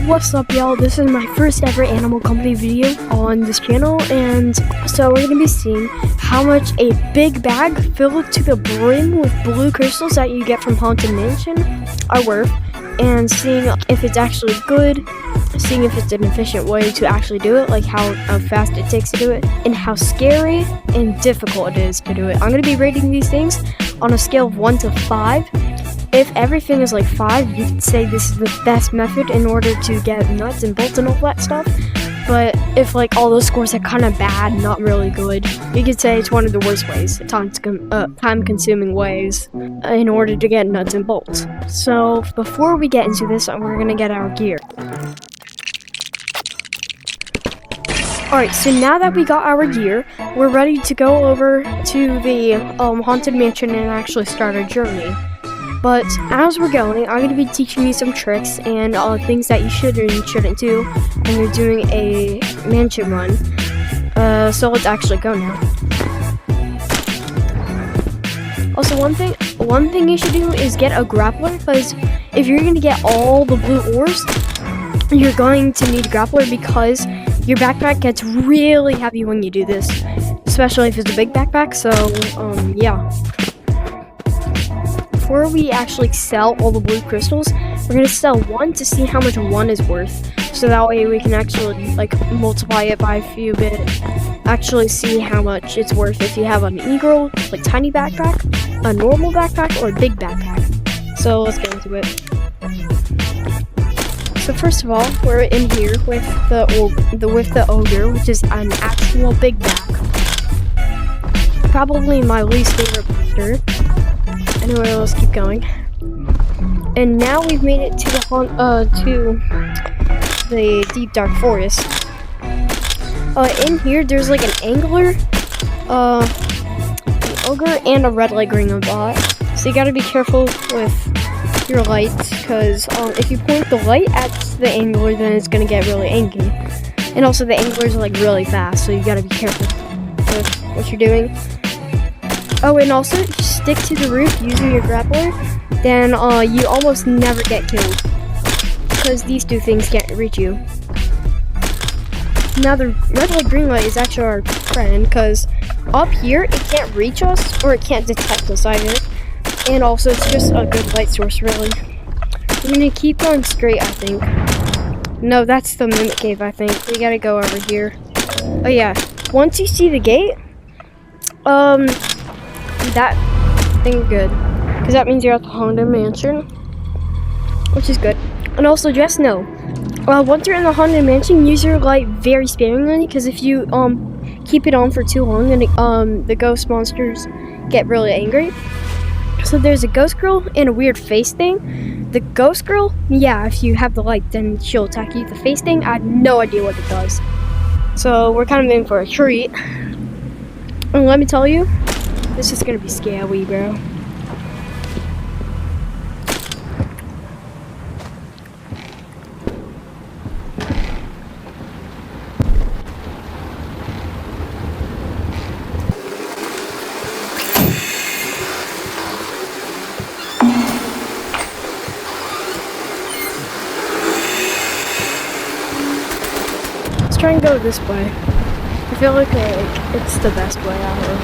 What's up, y'all? This is my first ever Animal Company video on this channel, and so we're gonna be seeing how much a big bag filled to the brim with blue crystals that you get from Haunted Mansion are worth, and seeing if it's actually good, seeing if it's an efficient way to actually do it, like how fast it takes to do it, and how scary and difficult it is to do it. I'm gonna be rating these things on a scale of 1 to 5. If everything is like 5, you could say this is the best method in order to get nuts and bolts and all that stuff. But if like all those scores are kind of bad, not really good, you could say it's one of the worst ways, time-consuming ways in order to get nuts and bolts. So before we get into this, we're gonna get our gear. Alright, so now that we got our gear, we're ready to go over to the Haunted Mansion and actually start our journey. But as we're going, I'm going to be teaching you some tricks and things that you should and shouldn't do when you're doing a mansion run. So let's actually go now. Also, one thing you should do is get a grappler, because if you're going to get all the blue ores, you're going to need a grappler because your backpack gets really heavy when you do this, especially if it's a big backpack. So yeah. Before we actually sell all the blue crystals, we're going to sell one to see how much one is worth. So that way we can actually like multiply it by a few bit, actually see how much it's worth if you have an e-girl, like tiny backpack, a normal backpack, or a big backpack. So let's get into it. So first of all, we're in here with the ogre, which is an actual big bag. Probably my least favorite monster. Anyway, let's keep going. And now we've made it to the deep dark forest. In here, there's like an angler, an ogre, and a red leg ring bot. So you gotta be careful with your lights, because if you point the light at the angler, then it's gonna get really angry. And also, the anglers are like really fast, so you gotta be careful with what you're doing. Oh, and also, if you stick to the roof using your grappler, then you almost never get killed, because these two things can't reach you. Now, the red light, green light is actually our friend, because up here, it can't reach us, or it can't detect us either. And also, it's just a good light source, really. We're going to keep going straight, I think. No, that's the Mimic Cave, I think. We gotta go over here. Oh, yeah. Once you see the gate, that thing good, because that means you're at the Haunted Mansion, which is good. And also, just know, once you're in the Haunted Mansion, use your light very sparingly, because if you keep it on for too long, then the ghost monsters get really angry. So there's a ghost girl and a weird face thing. The ghost girl, yeah, if you have the light, then she'll attack you. The face thing, I have no idea what it does. So we're kind of in for a treat. And let me tell you, this is gonna be scary, bro. Let's try and go this way. I feel like it's the best way out of it.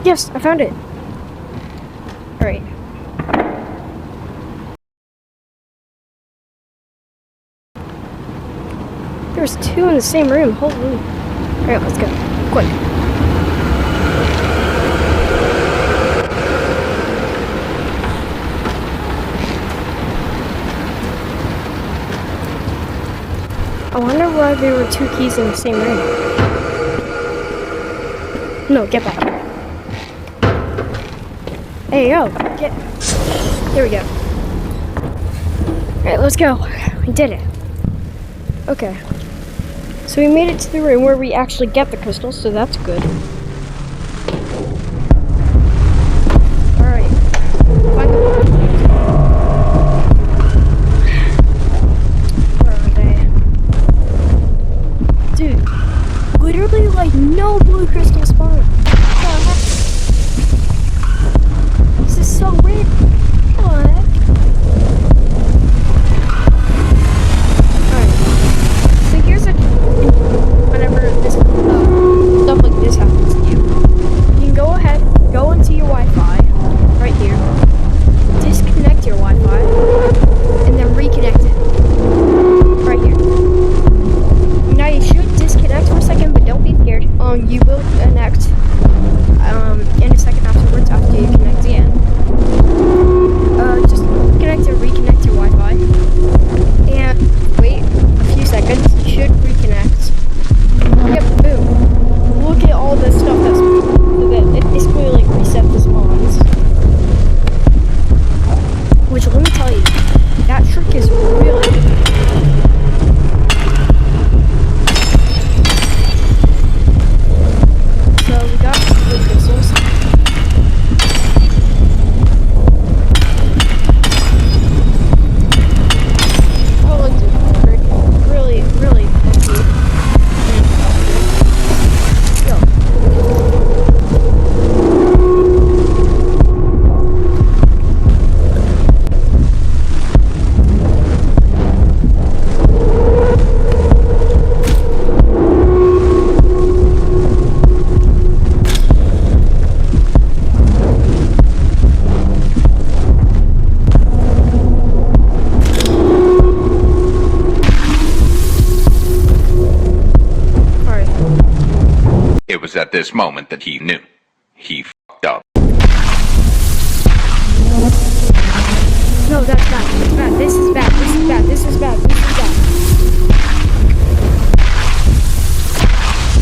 Yes, I found it. Alright. There's two in the same room. Holy. Alright, let's go. Quick. I wonder why there were two keys in the same room. No, get back. Hey, yo, get. There we go. Alright, let's go. We did it. Okay. So we made it to the room where we actually get the crystals, so that's good. Alright. Find the Where are they? Dude, literally like no blue crystal spawn. What the heck? This is so weird. What the heck? Alright. So here's a whenever this stuff like this happens to you. You can go ahead, go into your Wi-Fi right here, disconnect your Wi-Fi, and then reconnect it. Right here. Now you should disconnect for a second, but don't be scared. You will connect in a second afterwards after you connect again. Just connect and reconnect your Wi-Fi. And wait a few seconds. You should reconnect. Yep, boom. Look at all the stuff that's it basically like reset the spawns. Which let me tell you, that trick is really good. So we got the crystals. Oh, let's do it. Really, really cute. Go. Alright. It was at this moment that he knew. He fucked up. No, that's bad. That's bad. This is bad. This is bad. This is bad. This is bad.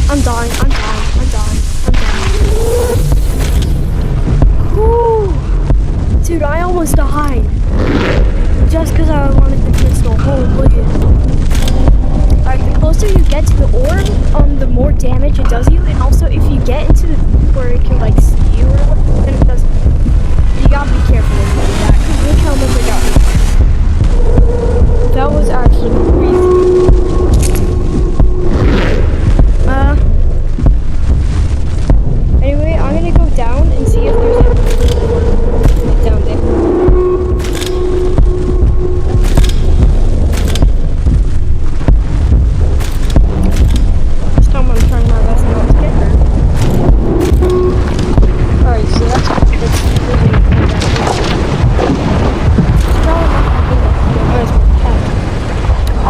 I'm dying. I'm dying. I'm dying. I'm dying. Whew. Dude, I almost died. Just because I wanted the crystal. Holy. Alright, the closer you get to the orb, the more damage it does you. And also, if you get into the where it can like see you or whatever, then it does. You gotta be careful when you do that. Because look how much I got. That was actually crazy. Anyway, I'm gonna go down and see if there's anything down there. This time I'm trying my best not to get hurt. Alright, so that's really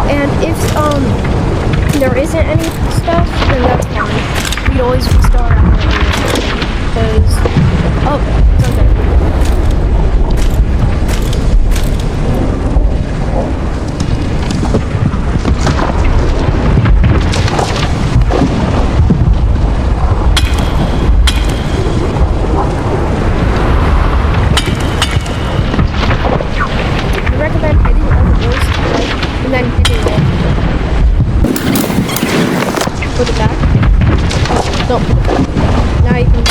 and if there isn't any stuff, then that's fine. We can always restart because oh, it's okay. I recommend hitting all the doors and then hitting it. Put it back. Don't put it back. Now you can.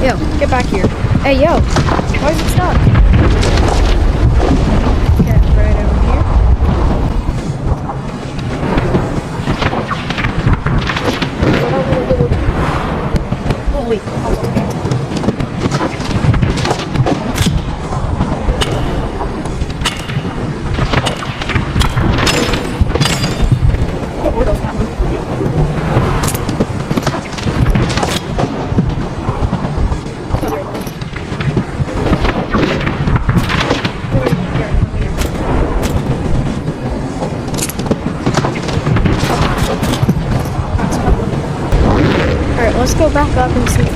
Yo, get back here. Hey, yo. Why is it stuck? Get right over here. Holy. Alright, let's go back up and see.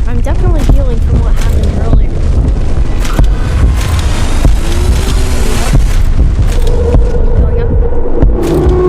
I'm definitely healing from what happened earlier. Going up.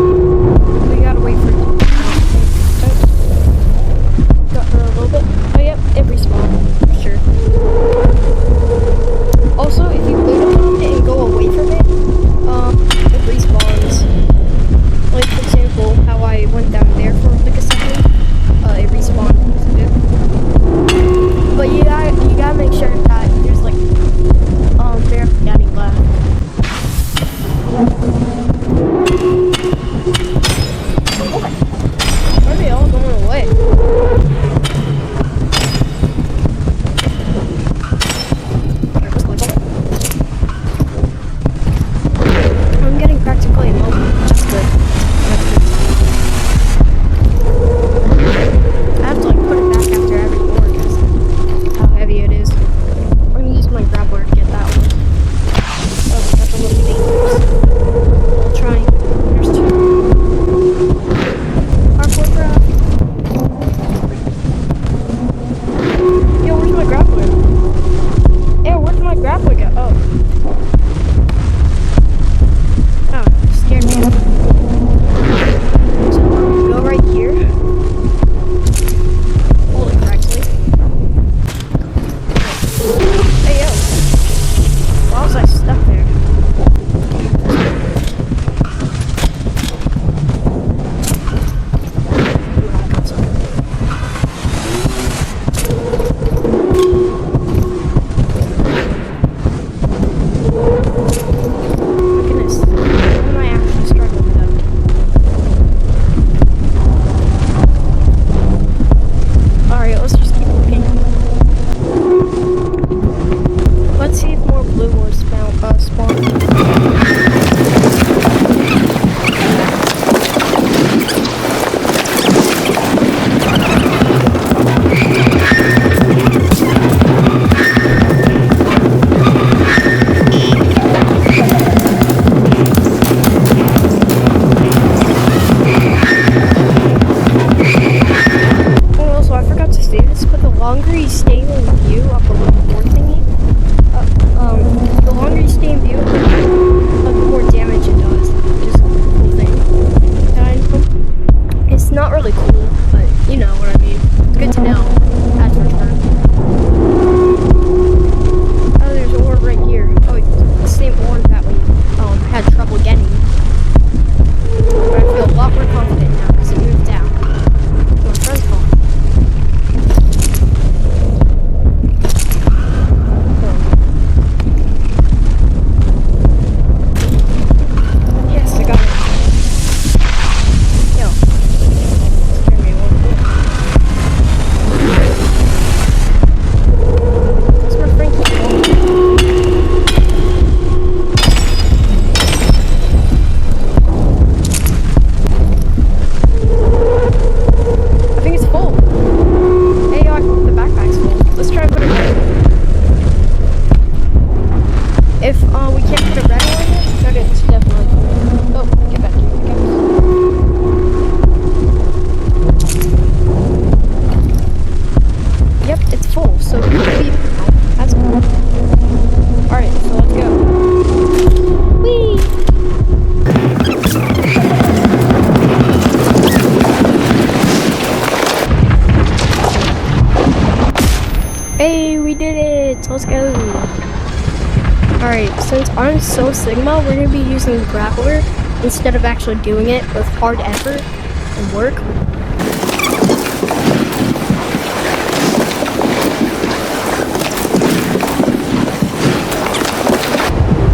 since I'm so Sigma, we're gonna be using the grappler instead of actually doing it with hard effort and work.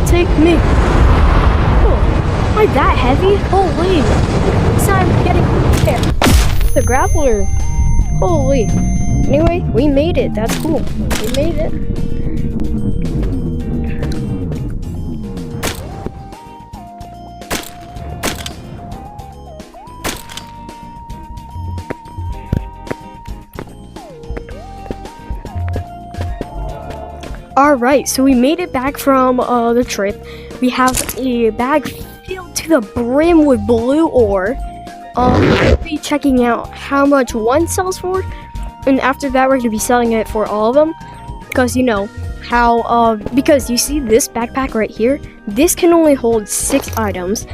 Take me. Oh, am I that heavy? Holy! It's not even getting there. The grappler. Holy. Anyway, we made it. That's cool. We made it. Alright, so we made it back from the trip. We have a bag filled to the brim with blue ore. We'll be checking out how much one sells for, and after that we're going to be selling it for all of them. Because you know how, because you see this backpack right here, this can only hold 6 items.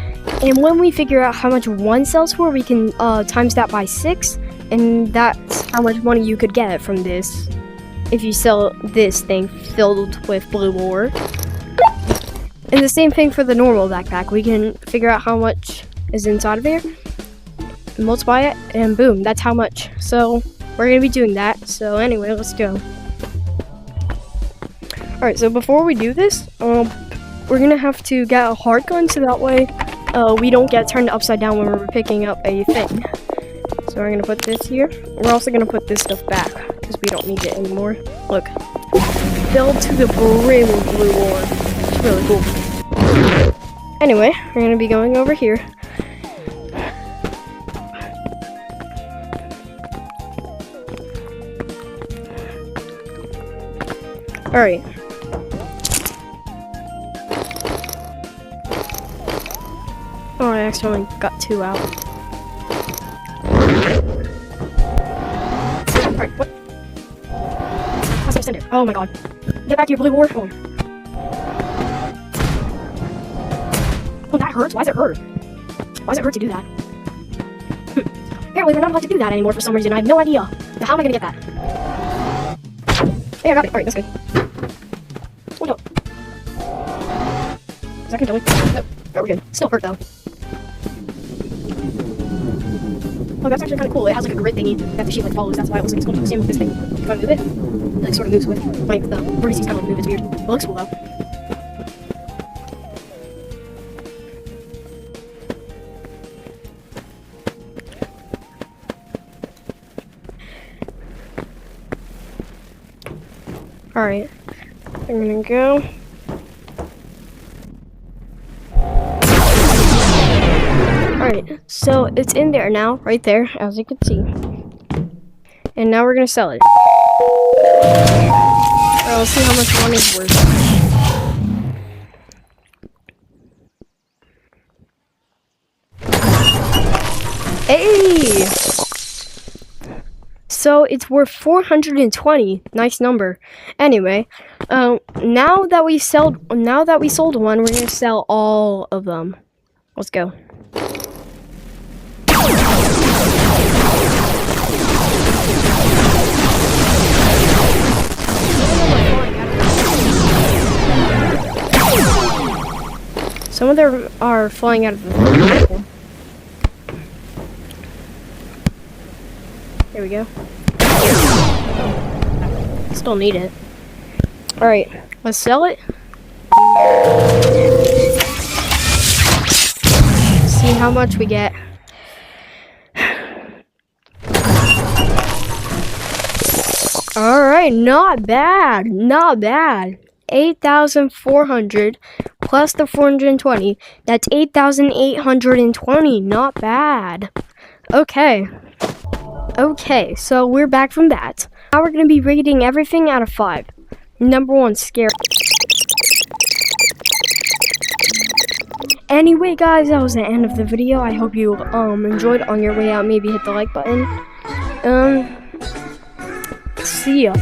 And when we figure out how much one sells for, we can times that by 6, and that's how much money you could get from this. If you sell this thing filled with blue ore. And the same thing for the normal backpack. We can figure out how much is inside of here, multiply it, and boom, that's how much. So we're gonna be doing that. So anyway, let's go. Alright, so before we do this, we're gonna have to get a hard gun so that way we don't get turned upside down when we're picking up a thing. So we're gonna put this here. We're also gonna put this stuff back because we don't need it anymore. Look, filled to the brim with blue ore. It's really cool. Anyway, we're gonna be going over here. Alright. Oh, I accidentally got 2 out. Alright, what? How's my sender? Oh my god. Get back to your blue ore. Oh, that hurts? Why does it hurt? Why does it hurt to do that? Apparently we're not allowed to do that anymore for some reason. I have no idea. Now how am I gonna get that? Hey, I got it. Alright, that's good. Oh no. Is that gonna kill me? No. Oh, we're good. Still hurt though. Oh, that's actually kind of cool. It has like a grid thingy that the sheep like follows. That's why it looks like it's going to do the same with this thing. If I move it, it like sort of moves with like the vertices kind of move. It's weird. It looks cool though. Alright, I'm gonna go. Alright, so it's in there now, right there, as you can see. And now we're gonna sell it. Alright, let's see how much one is worth. Hey! So it's worth 420. Nice number. Anyway, now that we sold one, we're gonna sell all of them. Let's go. Some of them are flying out of the vehicle. There we go. Still need it. Alright, let's sell it. See how much we get. Alright, not bad. Not bad. 8,400 plus the 420. That's 8,820. Not bad. Okay. Okay, so we're back from that. Now we're going to be rating everything out of 5. Number 1, scary. Anyway, guys, that was the end of the video. I hope you enjoyed. On your way out, maybe hit the like button. See ya.